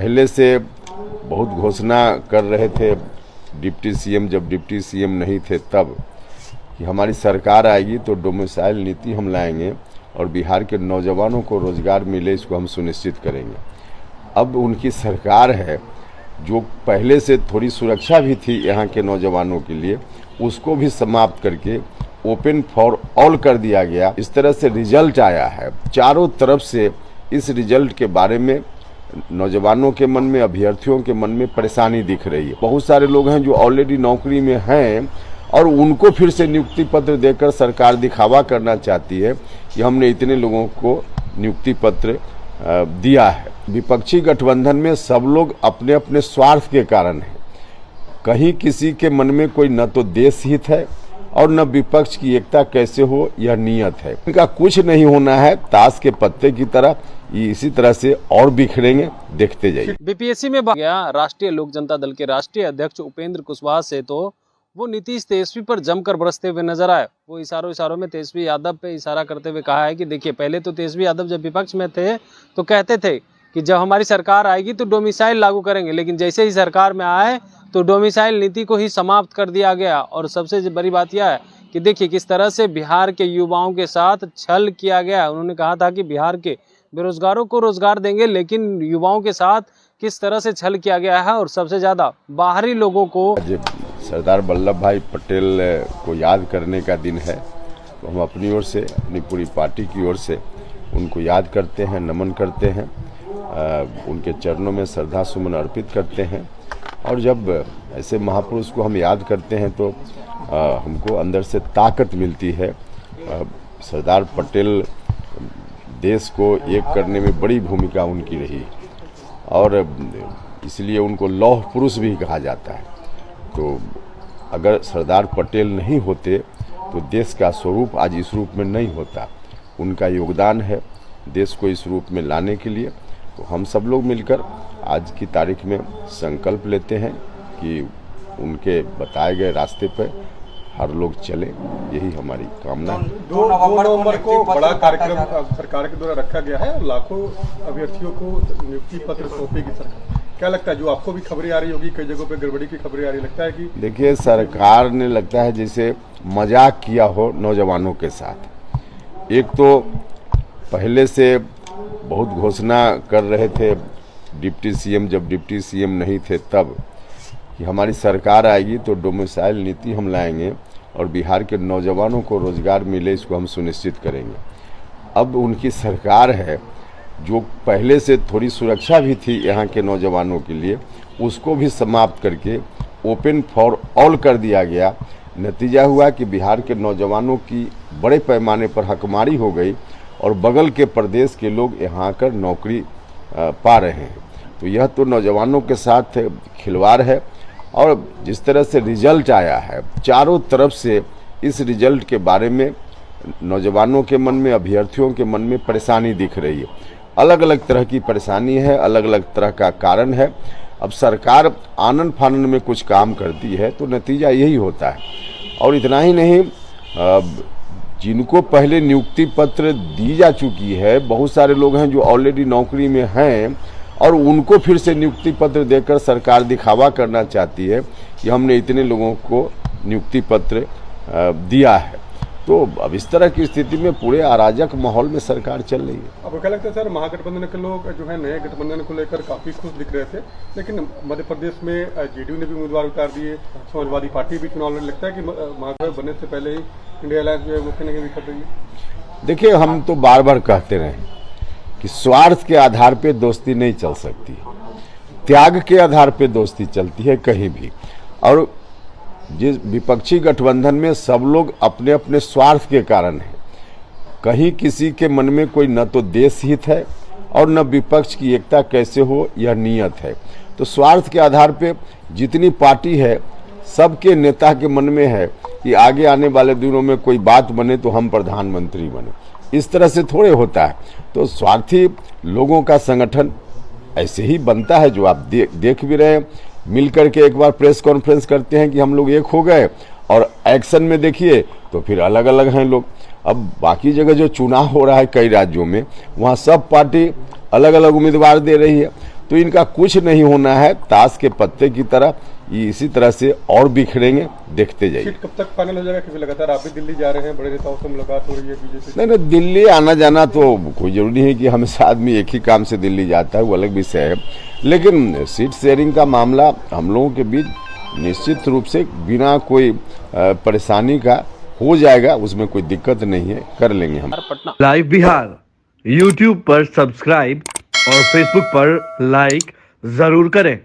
पहले से बहुत घोषणा कर रहे थे डिप्टी सीएम, जब डिप्टी सीएम नहीं थे तब, कि हमारी सरकार आएगी तो डोमिसाइल नीति हम लाएंगे और बिहार के नौजवानों को रोजगार मिले, इसको हम सुनिश्चित करेंगे। अब उनकी सरकार है, जो पहले से थोड़ी सुरक्षा भी थी यहाँ के नौजवानों के लिए, उसको भी समाप्त करके ओपन फॉर ऑल कर दिया गया। इस तरह से रिजल्ट आया है, चारों तरफ से इस रिजल्ट के बारे में नौजवानों के मन में, अभ्यर्थियों के मन में परेशानी दिख रही है। बहुत सारे लोग हैं जो ऑलरेडी नौकरी में हैं और उनको फिर से नियुक्ति पत्र देकर सरकार दिखावा करना चाहती है कि हमने इतने लोगों को नियुक्ति पत्र दिया है। विपक्षी गठबंधन में सब लोग अपने अपने स्वार्थ के कारण हैं। कहीं किसी के मन में कोई न तो देश हित है और न विपक्ष की एकता कैसे हो यह नियत है। इनका कुछ नहीं होना है, ताश के पत्ते की तरह ये इसी तरह से और बिखरेंगे, देखते जाइए। बीपीएससी में गया राष्ट्रीय लोक जनता दल के राष्ट्रीय अध्यक्ष उपेंद्र कुशवाहा से तो वो नीतीश तेजस्वी पर जमकर बरसते हुए नजर आए। वो इशारों में तेजस्वी यादव पे इशारा करते हुए कहा है कि देखिए, पहले तो तेजस्वी यादव जब विपक्ष में थे तो कहते थे कि जब हमारी सरकार आएगी तो डोमिसाइल लागू करेंगे, लेकिन जैसे ही सरकार में आए तो डोमिसाइल नीति को ही समाप्त कर दिया गया। और सबसे बड़ी बात यह है कि देखिए किस तरह से बिहार के युवाओं के साथ छल किया गया। उन्होंने कहा था कि बिहार के बेरोजगारों को रोजगार देंगे, लेकिन युवाओं के साथ किस तरह से छल किया गया है और सबसे ज्यादा बाहरी लोगों को। सरदार वल्लभ भाई पटेल को याद करने का दिन है, तो हम अपनी ओर से, अपनी पूरी पार्टी की ओर से उनको याद करते हैं, नमन करते हैं, उनके चरणों में श्रद्धा सुमन अर्पित करते हैं। और जब ऐसे महापुरुष को हम याद करते हैं तो हमको अंदर से ताकत मिलती है। सरदार पटेल देश को एक करने में बड़ी भूमिका उनकी रही और इसलिए उनको लौह पुरुष भी कहा जाता है। तो अगर सरदार पटेल नहीं होते तो देश का स्वरूप आज इस रूप में नहीं होता। उनका योगदान है देश को इस रूप में लाने के लिए। तो हम सब लोग मिलकर आज की तारीख में संकल्प लेते हैं कि उनके बताए गए रास्ते पर हर लोग चले, यही हमारी कामना है। 2 नवंबर को बड़ा कार्यक्रम सरकार के द्वारा रखा गया है और लाखों अभ्यर्थियों को नियुक्ति पत्र सौंपेगी सरकार। क्या लगता है, जो आपको भी खबरें आ रही होगी, कई जगहों पे गड़बड़ी की खबरें आ रही, लगता है कि देखिए सरकार ने लगता है जैसे मजाक किया हो नौजवानों के साथ। एक तो पहले से बहुत घोषणा कर रहे थे डिप्टी सीएम, जब डिप्टी सीएम नहीं थे तब, कि हमारी सरकार आएगी तो डोमिसाइल नीति हम लाएंगे और बिहार के नौजवानों को रोजगार मिले, इसको हम सुनिश्चित करेंगे। अब उनकी सरकार है, जो पहले से थोड़ी सुरक्षा भी थी यहाँ के नौजवानों के लिए, उसको भी समाप्त करके ओपन फॉर ऑल कर दिया गया। नतीजा हुआ कि बिहार के नौजवानों की बड़े पैमाने पर हकमारी हो गई और बगल के प्रदेश के लोग यहाँ आकर नौकरी पा रहे हैं। तो यह तो नौजवानों के साथ खिलवाड़ है। और जिस तरह से रिजल्ट आया है, चारों तरफ से इस रिजल्ट के बारे में नौजवानों के मन में, अभ्यर्थियों के मन में परेशानी दिख रही है। अलग अलग तरह की परेशानी है, अलग अलग तरह का कारण है। अब सरकार आनन फानन में कुछ काम करती है तो नतीजा यही होता है। और इतना ही नहीं, जिनको पहले नियुक्ति पत्र दी जा चुकी है, बहुत सारे लोग हैं जो ऑलरेडी नौकरी में हैं और उनको फिर से नियुक्ति पत्र देकर सरकार दिखावा करना चाहती है कि हमने इतने लोगों को नियुक्ति पत्र दिया है। तो अब इस तरह की स्थिति में पूरे अराजक माहौल में सरकार चल रही है। अब क्या लगता है सर, महागठबंधन के लोग जो है नए गठबंधन को लेकर काफी खुश दिख रहे थे, लेकिन मध्य प्रदेश में जेडीयू ने भी उम्मीदवार उतार दिए, समाजवादी पार्टी भी चुनाव लड़, लगता है कि महागठबंधन बनने से पहले ही इंडिया अलायंस जो है वो कहने भी कर रही है। देखिए, हम तो बार बार कहते रहे कि स्वार्थ के आधार पर दोस्ती नहीं चल सकती, त्याग के आधार पर दोस्ती चलती है कहीं भी। और जिस विपक्षी गठबंधन में सब लोग अपने अपने स्वार्थ के कारण हैं। कहीं किसी के मन में कोई न तो देश हित है और न विपक्ष की एकता कैसे हो यह नियत है। तो स्वार्थ के आधार पे जितनी पार्टी है, सबके नेता के मन में है कि आगे आने वाले दिनों में कोई बात बने तो हम प्रधानमंत्री बने। इस तरह से थोड़े होता है। तो स्वार्थी लोगों का संगठन ऐसे ही बनता है, जो आप देख भी रहे हैं। मिल करके एक बार प्रेस कॉन्फ्रेंस करते हैं कि हम लोग एक हो गए, और एक्शन में देखिए तो फिर अलग अलग हैं लोग। अब बाकी जगह जो चुनाव हो रहा है कई राज्यों में, वहाँ सब पार्टी अलग अलग उम्मीदवार दे रही है। तो इनका कुछ नहीं होना है, ताश के पत्ते की तरह ये इसी तरह से और बिखरेंगे, देखते जाइए। सीट कब तक फाइनल हो जाएगा, क्योंकि लगातार आप भी दिल्ली जा रहे हैं, बड़े नेताओं से मुलाकात हो रही है बीजेपी। नहीं नहीं, दिल्ली आना जाना तो कोई जरूरी नहीं है कि हमेशा आदमी एक ही काम से दिल्ली जाता है, वो अलग विषय है। लेकिन सीट शेयरिंग का मामला हम लोगों के बीच निश्चित रूप से बिना कोई परेशानी का हो जाएगा, उसमें कोई दिक्कत नहीं है, कर लेंगे हम। पटना लाइव बिहार YouTube पर सब्सक्राइब और Facebook पर लाइक जरूर करें।